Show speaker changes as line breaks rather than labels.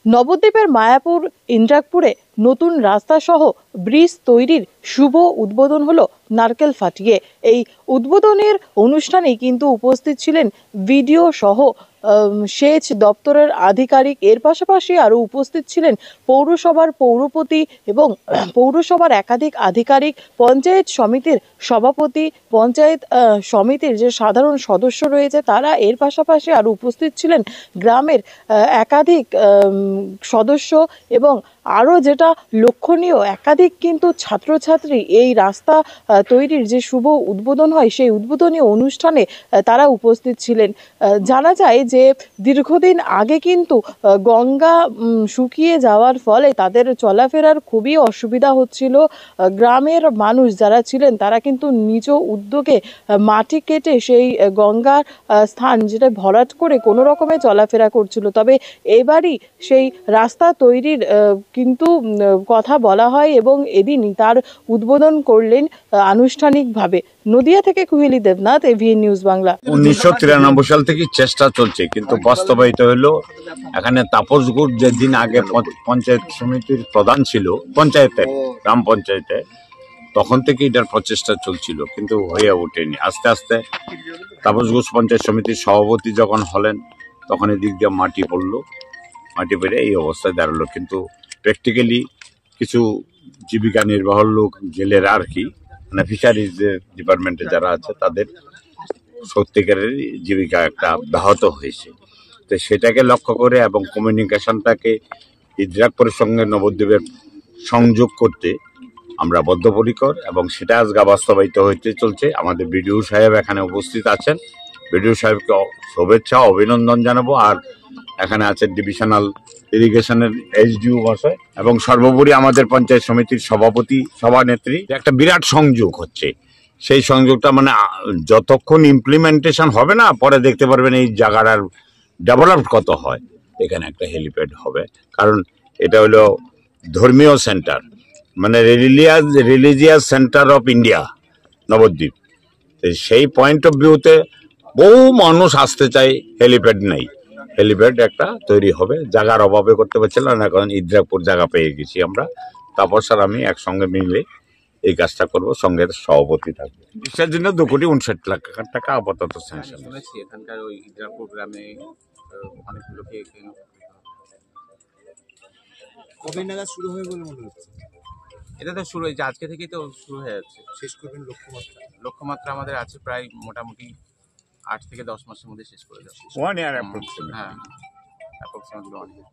নবদ্বীপের মায়াপুর ইন্দ্রাকপুরে নতুন রাস্তা সহ ব্রিজ তৈরির শুভ উদ্বোধন হলো নারকেল ফাটিয়ে। এই উদ্বোধনের অনুষ্ঠানে কিন্তু উপস্থিত ছিলেন ভিডিও সহ সেচ দপ্তরের আধিকারিক। এর পাশাপাশি আরও উপস্থিত ছিলেন পৌরসভার পৌরপতি এবং পৌরসভার একাধিক আধিকারিক, পঞ্চায়েত সমিতির সভাপতি, পঞ্চায়েত সমিতির যে সাধারণ সদস্য রয়েছে তারা। এর পাশাপাশি আরও উপস্থিত ছিলেন গ্রামের একাধিক সদস্য এবং আরও যেটা লক্ষণীয়, একাধিক কিন্তু ছাত্রছাত্রী এই রাস্তা তৈরির যে শুভ উদ্বোধন হয় সেই উদ্বোধনী অনুষ্ঠানে তারা উপস্থিত ছিলেন। জানা যায় যে দীর্ঘদিন আগে কিন্তু গঙ্গা শুকিয়ে যাওয়ার ফলে তাদের চলাফেরার খুবই অসুবিধা হচ্ছিল। গ্রামের মানুষ যারা ছিলেন তারা কিন্তু নিজ উদ্যোগে মাটি কেটে সেই গঙ্গার স্থান যেটা ভরাট করে কোনো রকমে চলাফেরা করছিল। তবে এবারই সেই রাস্তা তৈরির কিন্তু কথা বলা হয় এবং এদিনই তার উদ্বোধন করলেন আনুষ্ঠানিকভাবে। নদিয়া থেকে কুহেলি দেবনাথ, এভিএন নিউজ বাংলা।
1993 সাল থেকে চেষ্টা চলছে, কিন্তু বাস্তবায়িত হলো এখানে তাপস গুট যেদিন আগে পঞ্চায়েত সমিতির প্রধান ছিল, পঞ্চায়েতে গ্রাম পঞ্চায়েতে, তখন থেকে এটার প্রচেষ্টা চলছিল, কিন্তু হয়ে ওঠেনি। আস্তে আস্তে তাপস ঘোষ পঞ্চায়েত সমিতির সভাপতি যখন হলেন তখন এদিক দিয়ে মাটি পড়লো, মাটি পেরে এই অবস্থায় দাঁড়ালো। কিন্তু প্র্যাকটিক্যালি কিছু জীবিকা নির্বাহ লোক জেলের আর কি, মানে ফিশারিজ ডিপার্টমেন্টে যারা আছে তাদের সত্যিকারের জীবিকা একটা ব্যাহত হয়েছে। তো সেটাকে লক্ষ্য করে এবং কমিউনিকেশনটাকে ইন্দ্রাকপুরের সঙ্গে নবদ্বীপের সংযোগ করতে আমরা বদ্ধপরিকর, এবং সেটা আজকে বাস্তবায়িত হইতে চলছে। আমাদের বিডিও সাহেব এখানে উপস্থিত আছেন, বিডিও সাহেবকে শুভেচ্ছা অভিনন্দন জানাবো। আর এখানে আছেন ডিভিশনাল ইরিগেশনের এইচডিও মহাশয় এবং সর্বোপরি আমাদের পঞ্চায়েত সমিতির সভাপতি, সভানেত্রী। একটা বিরাট সংযোগ হচ্ছে। সেই সংযোগটা মানে যতক্ষণ ইমপ্লিমেন্টেশন হবে না, পরে দেখতে পারবেন এই জায়গাটার ডেভেলপ কত হয়। এখানে একটা হেলিপ্যাড হবে, কারণ এটা হলো ধর্মীয় সেন্টার, মানে religious centre of India Nabadwip. সেই পয়েন্ট অফ ভিউতে বহু মানুষ আসতে চায়, হেলিপ্যাড নেই। হেলিপ্যাড একটা তৈরি হবে, জায়গার অভাবে করতে পারছিলাম না, এখন ইন্দ্রাকপুর জায়গা পেয়ে গেছি আমরা। তারপর স্যার আমি একসঙ্গে মিলে এই কাজটা করবো, সঙ্গে সভাপতি থাকবে। এর জন্য 2,59,00,000 টাকা আপাতত স্যাংশন।
এখানকার ওই ইন্দ্রাকপুর গ্রামে অনেক লোকে
কবে নাগাদ শুরু হবে বলে মনে হচ্ছে?
এটা তো শুরু হয়েছে, আজকে থেকেই তো শুরু হয়ে যাচ্ছে।
শেষ করবেন লক্ষ্যমাত্রা?
লক্ষ্যমাত্রা আমাদের আছে প্রায় মোটামুটি 8 থেকে 10 মাসের মধ্যে শেষ করে দেওয়া।
1 year approximately।
হ্যাঁ, অ্যাপ্রক্সিমেটলি 1 year।